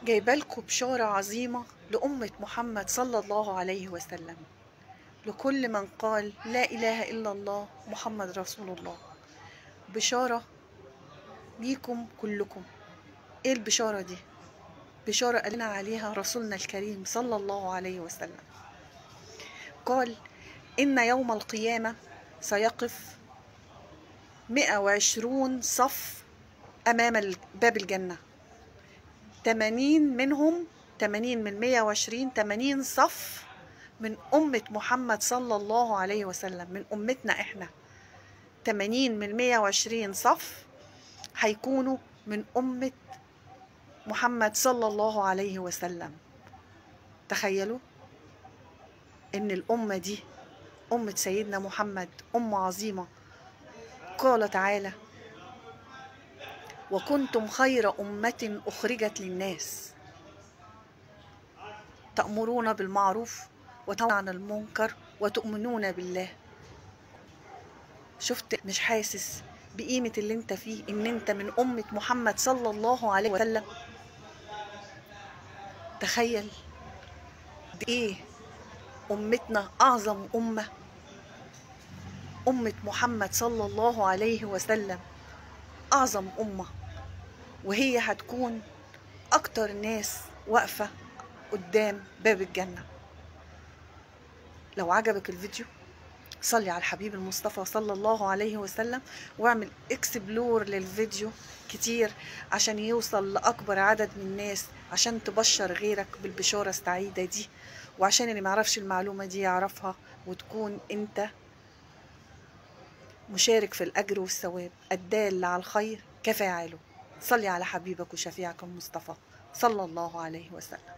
جايبالكوا بشارة عظيمة لأمة محمد صلى الله عليه وسلم، لكل من قال لا إله إلا الله محمد رسول الله. بشارة ليكم كلكم. إيه البشارة دي؟ بشارة قالنا عليها رسولنا الكريم صلى الله عليه وسلم. قال إن يوم القيامة سيقف 120 صف أمام باب الجنة، 80 منهم، 80 من 120، 80 صف من أمة محمد صلى الله عليه وسلم، من أمتنا إحنا. 80 من 120 صف هيكونوا من أمة محمد صلى الله عليه وسلم. تخيلوا إن الأمة دي أمة سيدنا محمد أمة عظيمة. قال تعالى: وكنتم خير أمة أخرجت للناس تأمرون بالمعروف وتنهون عن المنكر وتؤمنون بالله. شفت؟ مش حاسس بقيمة اللي انت فيه، ان انت من أمة محمد صلى الله عليه وسلم؟ تخيل دي ايه أمتنا، أعظم أمة، أمة محمد صلى الله عليه وسلم، أعظم أمة، وهي هتكون أكتر ناس واقفة قدام باب الجنة. لو عجبك الفيديو صلي على الحبيب المصطفى صلى الله عليه وسلم، واعمل اكسبلور للفيديو كتير عشان يوصل لأكبر عدد من الناس، عشان تبشر غيرك بالبشارة السعيدة دي، وعشان اللي معرفش المعلومة دي يعرفها، وتكون انت مشارك في الأجر والثواب، الدال على الخير كفاعله. صلي على حبيبك وشفيعك المصطفى صلى الله عليه وسلم.